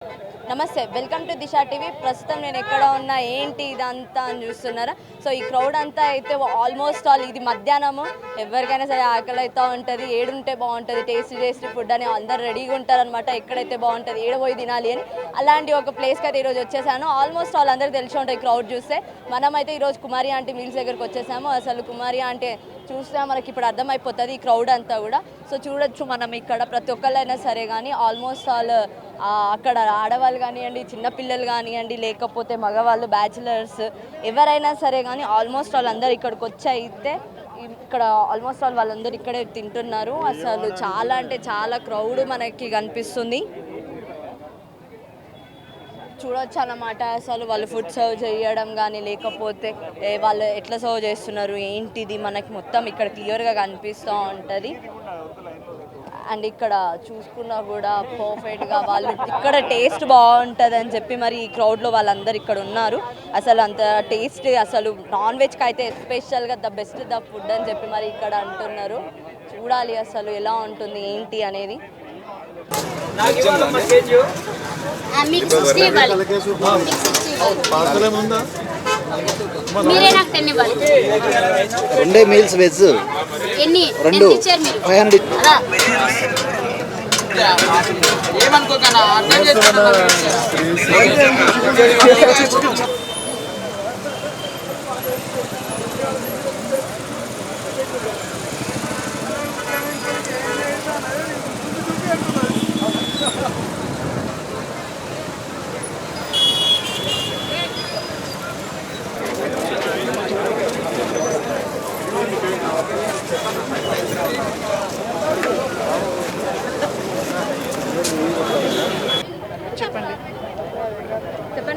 నమస్తే, welcome to Disha TV. ప్రస్తుతం నేను ఎక్కడ ఉన్నా, ఏంటి ఇదంతా అని చూస్తున్నారా? సో ఈ క్రౌడ్ అంతా అయితే ఆల్మోస్ట్ ఆల్ ఇది మధ్యాహ్నము, ఎవరికైనా సరే ఆకలి అవుతూ ఉంటుంది. ఏడుంటే బాగుంటుంది, టేస్టీ ఫుడ్ అని అందరు రెడీగా ఉంటారనమాట. ఎక్కడైతే బాగుంటుంది, ఏడబోయి తినాలి అని. అలాంటి ఒక ప్లేస్కి అయితే ఈరోజు వచ్చేసాను. ఆల్మోస్ట్ ఆల్ అందరికి తెలిసి ఉంటాయి క్రౌడ్ చూస్తే. మనమైతే ఈరోజు కుమారి ఆంటీ మీల్స్ దగ్గరికి వచ్చేసాము. అసలు కుమారి ఆంటీ చూసినా మనకి ఇప్పుడు అర్థమైపోతుంది ఈ క్రౌడ్ అంతా కూడా. సో చూడొచ్చు మనం ఇక్కడ ప్రతి ఒక్కళ్ళైనా సరే కానీ ఆల్మోస్ట్ ఆల్ అక్కడ ఆడవాళ్ళు కానివ్వండి, చిన్నపిల్లలు కానివ్వండి, లేకపోతే మగవాళ్ళు, బ్యాచిలర్స్ ఎవరైనా సరే కానీ ఆల్మోస్ట్ వాళ్ళందరూ ఇక్కడికి వచ్చి అయితే ఇక్కడ ఆల్మోస్ట్ వాళ్ళందరూ ఇక్కడే తింటున్నారు. అసలు చాలా అంటే చాలా క్రౌడ్ మనకి కనిపిస్తుంది. చూడొచ్చు అన్నమాట. అసలు వాళ్ళు ఫుడ్ సర్వ్ చేయడం కానీ, లేకపోతే వాళ్ళు ఎట్లా సర్వ్ చేస్తున్నారు ఏంటిది మనకి మొత్తం ఇక్కడ క్లియర్గా కనిపిస్తూ ఉంటుంది. అండ్ ఇక్కడ చూసుకున్నా కూడా పర్ఫెక్ట్గా వాళ్ళు ఇక్కడ టేస్ట్ బాగుంటుంది అని చెప్పి మరి ఈ క్రౌడ్లో వాళ్ళందరూ ఇక్కడ ఉన్నారు. అసలు అంత టేస్ట్, అసలు నాన్ వెజ్కి అయితే ఎస్పెషల్గా ద బెస్ట్ ద ఫుడ్ అని చెప్పి మరి ఇక్కడ అంటున్నారు. చూడాలి అసలు ఎలా ఉంటుంది ఏంటి అనేది. రెండే మీల్స్ వెజ్ రెండు 500. ఏమనుకోకనా అర్థం చెప్పండి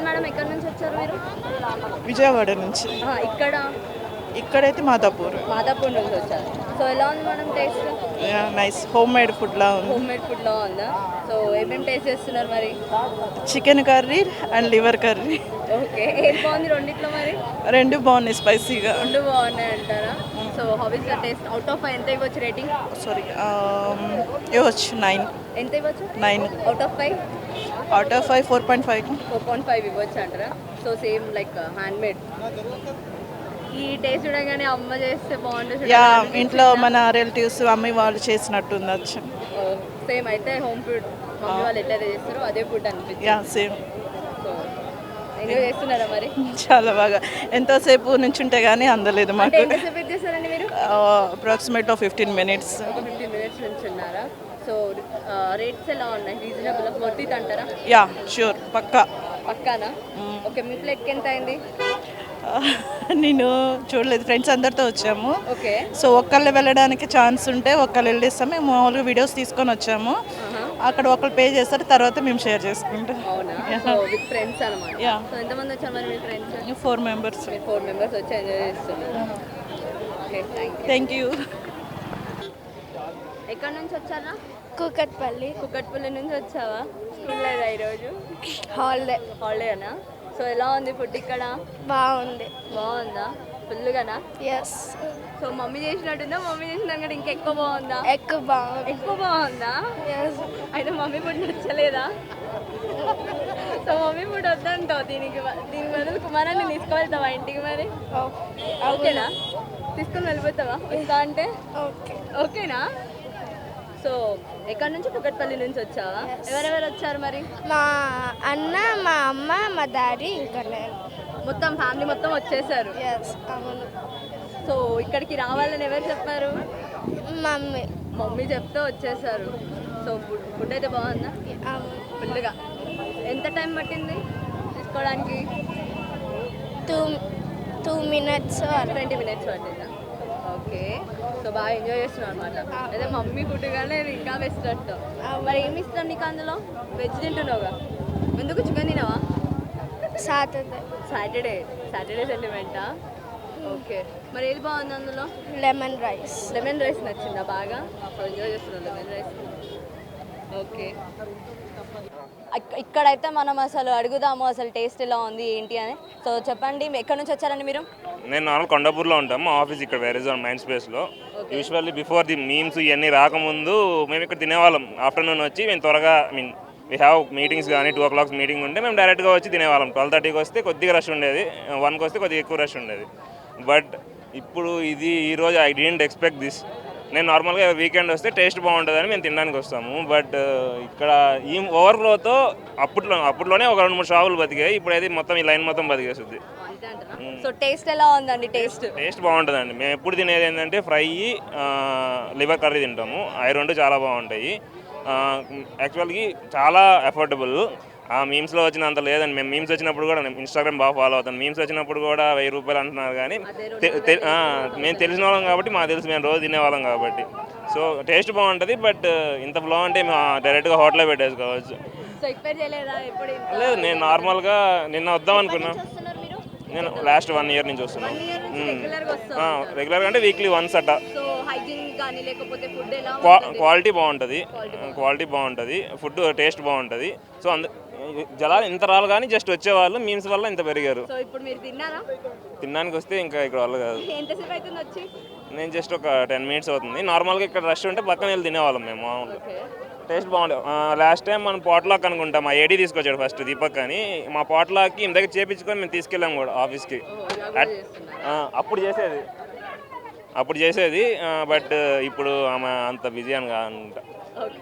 మేడం, ఎక్కడి నుంచి వచ్చారు మీరు? విజయవాడ నుంచి. ఇక్కడైతే మాదాపూర్ నుంచి వచ్చారు. సో ఎలా ఉంది madam taste? Nice home made food లా ఉంది. హోమ్ మేడ్ ఫుడ్ లా ఉందా? సో ఏమేమి టేస్ట్ చేస్తున్నారు మరి? Chicken curry and liver curry. Okay, ఏది బాగుంది రెండిట్లో మరి? రెండు బాగున్నాయి, స్పైసీగా. రెండు బాగున్నాయి అంటారా? So how is the taste? Out of 5 ఎంత ఇవ్వచ్చు రేటింగ్? సారీ, ఇవ్వచ్చు 9. ఎంత ఇవ్వచ్చు? 9 అవుట్ ఆఫ్ 5. Out of 5 4.5. 4.5 ఇవ్వచ్చు అంటారా? So same like hand made. ఈ టేస్ట్ చూడగానే అమ్మ చేస్తే బాగుంటుంది. యా, ఇంట్లో మన రిలేటివ్స్ అమ్మ వాళ్ళు చేసినట్టు ఉండొచ్చు. సేమ్ అయితే హోమ్ ఫుడ్ మమ్మీ వాళ్ళు ఎట్లయితే చేస్తారో అదే ఫుడ్ అనిపిస్తుంది. Yeah, same. సో ఎంజాయ్ చేస్తున్నారా మరి? చాలా బాగా. ఎంతోసేపు నుంచి ఉంటే కానీ అందలేదు మాకు. ఎంతసేపు వెయిట్ చేస్తారండి మీరు? Approximate 15 minutes. 15 minutes నుంచి ఉన్నారా? సో రేట్స్ ఎలా ఉన్నాయి? రీజనబుల్, వర్త్ ఇట్ అంటారా? యా, షూర్, పక్కానా? ఓకే, మీ ప్లేట్కి ఎంత అయింది? నేను చూడలేదు, ఫ్రెండ్స్ అందరితో వచ్చాము. ఓకే. సో ఒక్కళ్ళు వెళ్ళడానికి ఛాన్స్ ఉంటే ఒక్కళ్ళు వెళ్ళేస్తాం. మేము మామూలుగా వీడియోస్ తీసుకొని వచ్చాము. అక్కడ ఒకళ్ళు పే చేస్తారు, తర్వాత మేము షేర్ చేసుకుంటాం. అవునా? సో విత్ ఫ్రెండ్స్ అన్నమాట. యా. సో ఎంతమంది వచ్చారు మరి మీ ఫ్రెండ్స్? 4 members. 4 members వచ్చి ఎంజాయ్ చేస్తున్నారు. Okay, thank you. ఎక్కడి నుంచి వచ్చారా? కూకట్పల్లి నుంచి వచ్చావా? స్కూల్ లేదా ఈరోజు? హాలిడేనా? సో ఎలా ఉంది ఫుడ్ ఇక్కడ? బాగుందా? ఫుల్గానా? ఎస్. సో మమ్మీ చేసినట్టుందా? మమ్మీ చేసిన కంటే ఇంకా ఎక్కువ బాగుందా? ఎక్కువ బాగుందా? ఎస్. అయితే మమ్మీ ఫుడ్ నచ్చలేదా? సో మమ్మీ ఫుడ్ వద్దంటావు. దీని బదులు కుమారాన్ని తీసుకువెళ్తావా ఇంటికి మరి? ఓకేనా? తీసుకొని వెళ్ళిపోతావా వస్తా అంటే? ఓకేనా? సో ఎక్కడి నుంచి? కూకట్పల్లి నుంచి వచ్చావా? ఎవరెవరు వచ్చారు మరి? మా అన్న, మా అమ్మ, మా డాడీ, ఇంకా నేను. మొత్తం ఫ్యామిలీ మొత్తం వచ్చేసారు. ఎస్, అవును. సో ఇక్కడికి రావాలని ఎవరు చెప్పారు? మమ్మీ చెప్తే వచ్చేసారు. సో ఫుడ్ అయితే బాగుందా? అవును. ఫుల్గా. ఎంత టైం పట్టింది తీసుకోవడానికి? 2 minutes or 20 minutes పట్టిందా? ఓకే. సో బాగా ఎంజాయ్ చేస్తున్నావు అనమాట. అదే మమ్మీ ఫుడ్ కానీ ఇంకా బెస్ట్ అంటావు. మరి ఏమి ఇష్టం నీకు అందులో? వెజ్ తింటున్నావుగా, ఎందుకు చికెన్ తినవా? సాటర్డే సెంటిమెంటా? ఓకే. మరి ఏది బాగుంది అందులో? లెమన్ రైస్ నచ్చిందా బాగా? సో ఎంజాయ్ చేస్తున్నావు లెమన్ రైస్. ఓకే. ఇక్కడైతే మనం అసలు అడుగుదాము అసలు టేస్ట్ ఎలా ఉంది ఏంటి అని. సో చెప్పండి, ఎక్కడి నుంచి వచ్చారండి మీరు? నేను నార్మల్ కొండాపూర్లో ఉంటాము. మా ఆఫీస్ ఇక్కడ వేరేజాన్ మైండ్ స్పేస్లో. యూజువల్లీ బిఫోర్ ది మీమ్స్ ఇవన్నీ రాకముందు మేము ఇక్కడ తినేవాళ్ళం. ఆఫ్టర్నూన్ వచ్చి మేము త్వరగా వీ హ్యావ్ మీటింగ్స్ కానీ 2 o'clock మీటింగ్ ఉంటే మేము డైరెక్ట్గా వచ్చి తినేవాళ్ళం. 12:30కి వస్తే కొద్దిగా రష్ ఉండేది, 1కి వస్తే కొద్దిగా ఎక్కువ రష్ ఉండేది. బట్ ఇప్పుడు ఈరోజు ఐ డిడెంట్ ఎక్స్పెక్ట్ దిస్. నేను నార్మల్గా వీకెండ్ వస్తే టేస్ట్ బాగుంటుందని మేము తినడానికి వస్తాము. బట్ ఇక్కడ ఈ ఓవర్ఫ్లోతో అప్పట్లోనే ఒక 2-3 షాపులు బతికాయి. ఇప్పుడైతే మొత్తం ఈ లైన్ మొత్తం బతికేస్తుంది. సో టేస్ట్ ఎలా ఉందండి? టేస్ట్ బాగుంటుందండి. మేము ఎప్పుడు తినేది ఏంటంటే ఫ్రై, లివర్ కర్రీ తింటాము. అవి 2 చాలా బాగుంటాయి. యాక్చువల్గా చాలా అఫోర్డబుల్. మీమ్స్లో వచ్చినంత లేదండి. మేము మీమ్స్ వచ్చినప్పుడు కూడా, ఇన్స్టాగ్రామ్ బాగా ఫాలో అవుతాను, మీమ్స్ వచ్చినప్పుడు కూడా 1000 రూపాయలు అంటున్నారు. కానీ మేము తెలిసిన వాళ్ళం కాబట్టి మాకు తెలుసు, మేము రోజు తినేవాళ్ళం కాబట్టి. సో టేస్ట్ బాగుంటుంది. బట్ ఇంత బాగుంటే మేము డైరెక్ట్గా హోటల్లో పెట్టేసుకోవచ్చు. లేదు, నేను నార్మల్గా నిన్న వద్దాం అనుకున్నా. నేను లాస్ట్ 1 year నుంచి వస్తున్నాను. రెగ్యులర్గా అంటే వీక్లీ వన్స్ అట్ట. క్వాలిటీ బాగుంటుంది, ఫుడ్ టేస్ట్ బాగుంటుంది. సో జనాలు ఇంత రాళ్ళు కానీ జస్ట్ వచ్చేవాళ్ళు మీమ్స్ వల్ల ఇంత పెరిగారు. తినడానికి వస్తే ఇంకా ఇక్కడ వాళ్ళు కాదు. నేను జస్ట్ ఒక 10 minutes అవుతుంది. నార్మల్గా ఇక్కడ రష్ ఉంటే పక్కన వెళ్ళి తినేవాళ్ళం మేము. టేస్ట్ బాగుంటుంది. లాస్ట్ టైం మనం పాట్లాక్ అనుకుంటాం, మా ఏడీ తీసుకొచ్చాడు ఫస్ట్, దీపక్ అని. మా పాట్లాక్కి ఇంత దగ్గర చేపించుకొని మేము తీసుకెళ్ళాం కూడా ఆఫీస్కి. అప్పుడు చేసేది. బట్ ఇప్పుడు ఆమె అంత బిజీ అని కాదంట.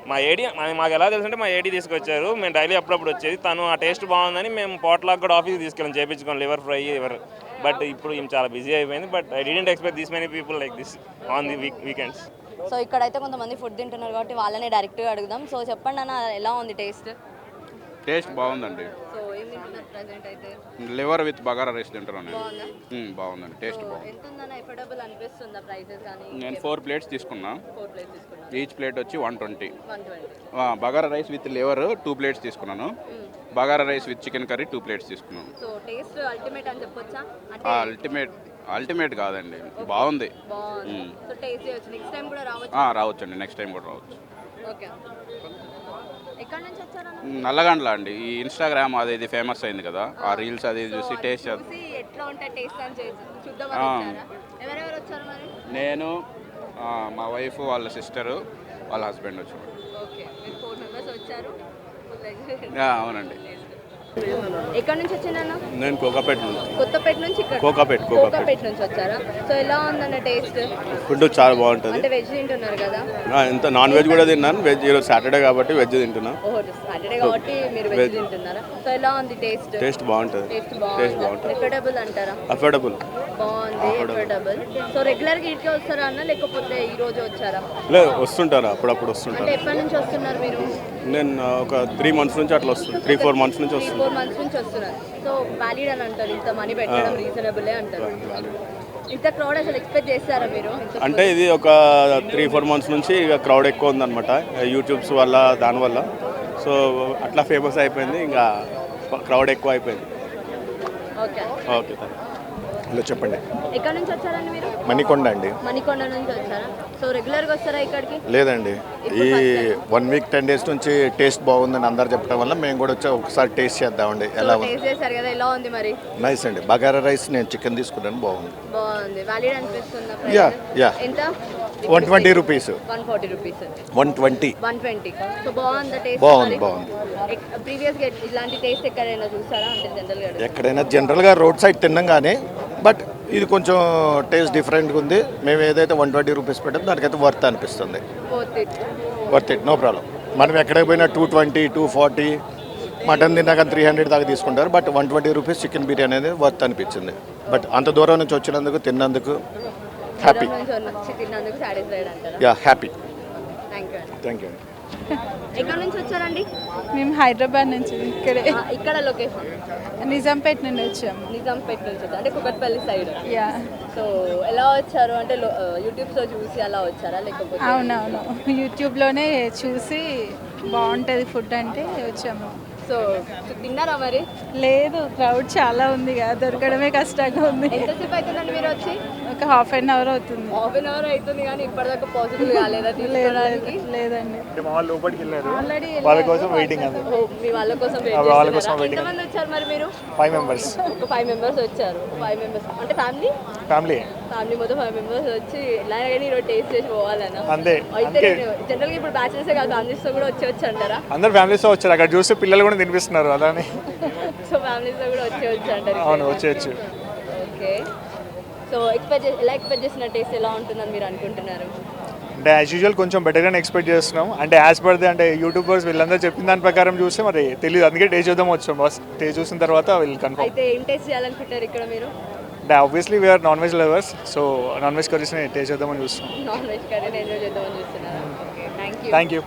మా ఏడీ మాకు ఎలా తెలుసు అంటే మా ఏడీ తీసుకొచ్చారు, మేము డైలీ అప్పుడప్పుడు వచ్చేది. తను ఆ టేస్ట్ బాగుందని మేము పాట్లాక్ కూడా ఆఫీస్కి తీసుకెళ్ళాం చేపించుకొని, లివర్ ఫ్రై బట్ ఇప్పుడు ఈమె చాలా బిజీ అయిపోయింది. But I didn't expect this many people like this on the weekends. So ఇక్కడైతే కొంతమంది ఫుడ్ తింటున్నారు కాబట్టి వాళ్ళనే డైరెక్ట్గా అడుగుదాం. సో చెప్పండి అన్న, ఎలా ఉంది టేస్ట్? టేస్ట్ బాగుందండి. సో ఏం తింటున్నారు ప్రెజెంట్ అయితే? లివర్ విత్ బగారా రైస్ తింటున్నాను. బాగుందండి, టేస్ట్ బాగుంది. ఎంత ఉందన్న? ఎఫోర్డబుల్ అనిపిస్తుందా ప్రైసెస్? కానీ నేను 4 plates తీసుకున్నా. 4 plates తీసుకున్నా. ఈచ్ ప్లేట్ వచ్చి 120. 120. Bagara rice with liver 2 plates తీసుకున్నాను. Bagara rice with chicken curry 2 plates తీసుకున్నాను. సో టేస్ట్ అల్టిమేట్ అని చెప్పొచ్చా? అంటే అల్టిమేట్ కాదండి, బాగుంది. సో టేస్ట్ చేయొచ్చు, నెక్స్ట్ టైం కూడా రావచ్చు. రావచ్చండి, నెక్స్ట్ టైం కూడా రావచ్చు. ఓకే. ఎక్కడ నుంచి వచ్చారన్న? నల్లగండ్ల అండి. ఈ ఇన్స్టాగ్రామ్ అది ఫేమస్ అయింది కదా, ఆ రీల్స్ అది చూసి టేస్ట్ ఎట్లా ఉంటాయి టేస్ట్ అని చూద్దామని వచ్చారా? ఎవరెవరు వచ్చారు మరి? నేను, మా వైఫ్, వాళ్ళ సిస్టరు, వాళ్ళ హస్బెండ్ వచ్చారు. ఓకే, మీరు 4 members వచ్చారు. అవునండి. ఎక్కడ నుంచి వచ్చానన్న? నేను కోకాపేట నుంచి. కొత్తపేట నుంచి ఇక్కడ? కోకాపేట నుంచి వచ్చారా? సో ఎలా ఉందన్న టేస్ట్? ఫుడ్ చాలా బాగుంటుంది. అంటే వెజ్ తింటున్నారు కదా? ఎంత నాన్ వెజ్ కూడా తిన్నాను. వెజ్ ఈరోజు సాటర్డే కాబట్టి వెజ్ తింటున్నా. సాటర్డే కాబట్టి మీరు వెజ్ తింటున్నారా? సో ఎలా ఉంది టేస్ట్? టేస్ట్ బాగుంటుంది. టేస్ట్ బాగుంటుంది. ఎఫోర్డబుల్ అంటారా? అఫోర్డబుల్. బాగుంది, ఎఫోర్డబుల్. సో రెగ్యులర్గా ఇటుకే వస్తారా అన్న, లేకపోతే ఈ రోజు వచ్చారా? లేదు, వస్తుంటారా, అప్పుడప్పుడు వస్తుంటారు. అంటే ఎప్పటి నుంచి వస్తున్నారు మీరు? నేను ఒక 3 months నుంచి అట్లా వస్తుంది. 3-4 months నుంచి వస్తుంది. 4 months నుంచి వస్తున్నారు. సో వ్యాలిడ్ అని అంటారు, ఇంత మనీ పెట్టడం రీజనబులే అంటారు. ఇంత క్రౌడ్ అసలు ఎక్స్పెక్ట్ చేస్తారా మీరు? అంటే ఇది ఒక 3-4 months నుంచి ఇక క్రౌడ్ ఎక్కువ ఉందన్నమాట, యూట్యూబ్స్ వల్ల, దానివల్ల. సో అట్లా ఫేమస్ అయిపోయింది, ఇంకా క్రౌడ్ ఎక్కువ అయిపోయింది. ఓకే ఓకే, హలో చెప్పండి. ఎక్కడ నుంచి వచ్చారండి మీరు? మణికొండ అండి. మణికొండ నుంచి వచ్చారా? సో రెగ్యులర్గా వస్తారా ఇక్కడికి? లేదండి, ఈ 1 week 10 days నుంచి టేస్ట్ బాగుందని అందరు చెప్పడం వల్ల మేము కూడా వచ్చి ఒకసారి టేస్ట్ చేద్దామండి. ఎలా ఉంది? టేస్ట్ చేశారు కదా, ఎలా ఉంది మరి? నైస్ అండి. బగారా రైస్ నేను చికెన్ తీసుకున్నాను, బాగుంది. వ్యాలిడ్ అనిపిస్తుందా? యా. ఎంత? 120 rupees. 140 rupees. 120. సో బాగుందా టేస్ట్? బాగుంది. ప్రీవియస్గా ఇలాంటి టేస్ట్ ఎక్కడైనా చూసారా? అంటే జనరల్గా ఎక్కడైనా జనరల్గా రోడ్ సైడ్ తిన్నాం కానీ, బట్ ఇది కొంచెం టేస్ట్ డిఫరెంట్గా ఉంది. మేము ఏదైతే 120 rupees పెట్టామో దానికైతే వర్త్ అనిపిస్తుంది. Worth it, no problem. మనం ఎక్కడికి పోయినా 220, 240, మటన్ తిన్నా కానీ 300 దాకా తీసుకుంటారు. బట్ 120 rupees చికెన్ బిర్యానీ అనేది వర్త్ అనిపించింది. బట్ అంత దూరం నుంచి వచ్చినందుకు, తిన్నందుకు happy. Yeah, happy. Thank you. ఎక్కడ నుంచి వచ్చారండి? మేము హైదరాబాద్ నుంచి. ఇక్కడ లొకేషన్ నిజాంపేట నుండి వచ్చాము. నిజాంపేట నుంచి వచ్చారు, అంటే కుకట్పల్లి సైడ్. యా. సో ఎలా వచ్చారు? అంటే యూట్యూబ్లో చూసి అలా వచ్చారా, లేకపోతే? అవునవును, యూట్యూబ్లోనే చూసి బాగుంటుంది ఫుడ్ అంటే వచ్చాము. సో తిన్నారా మరి? లేదు, క్రౌడ్ చాలా ఉంది కదా, దొరకడమే కష్టంగా ఉంది. ఎంతసేపు అవుతుందండి మీరు వచ్చి? ఒక ఇంకా హాఫ్ అన్ అవర్ అవుతుంది. హాఫ్ అన్ అవర్ అవుతుంది కానీ ఇప్పటిదాకా పాసిబుల్ కాలేదా తీసుకోవడానికి? లేదండి, మా వాళ్ళు లోపలికి వెళ్ళారు, ఆల్రెడీ వాళ్ళ కోసం వెయిటింగ్ అది. ఓ, మీ వాళ్ళ కోసం వెయిట్ వాళ్ళ కోసం చేస్తున్నారా? waiting. ఎంతమంది వచ్చారు మరి మీరు? 5 members ఒక 5 మెంబర్స్ వచ్చారు. 5 మెంబర్స్ అంటే ఫ్యామిలీ ఫ్యామిలీ మొత్తం 5 మెంబర్స్ వచ్చి ఎలా కానీ ఈరోజు టేస్ట్ చేసి పోవాలన్నా. అంతే. అయితే అందుకే జనరల్గా ఇప్పుడు బ్యాచిలర్సే కాదు ఫ్యామిలీస్తో కూడా వచ్చి అంటారా? అందరు ఫ్యామిలీస్తో వచ్చారు, అక్కడ చూస్తే పిల్లలు కూడా తినిపిస్తున్నారు అలానే. సో ఫ్యామిలీస్తో కూడా వచ్చి అంటారు. అవును, వచ్చేయచ్చు. ఓకే, సో ఎలా ఎక్స్పెక్ట్ చేసిన టేస్ట్ ఎలా ఉంటుందని మీరు అనుకుంటున్నారు? అంటే యాజ్ యూజువల్ కొంచెం బెటర్గానే ఎక్స్పెక్ట్ చేస్తున్నాం. అంటే యాజ్ పర్ ది అంటే యూట్యూబర్స్ వీళ్ళందరూ చెప్పిన దాని ప్రకారం చూస్తే మరి తెలియదు, అందుకే టేస్ట్ చేద్దాం వచ్చాం. బస్ టేస్ట్ చూసిన తర్వాత వీళ్ళు కన్ఫర్మ్. అయితే ఏం టేస్ట్ చేయాలనుకుంటారు ఇక్కడ మీరు? అంటే obviously we're non veg lovers, so non veg కర్రీస్ని టేస్ట్ చేద్దామని చూస్తున్నాం. నాన్ వెజ్ కర్రీని ఎంజాయ్ చేద్దామని చూస్తున్నారా? Okay, thank you. Thank you.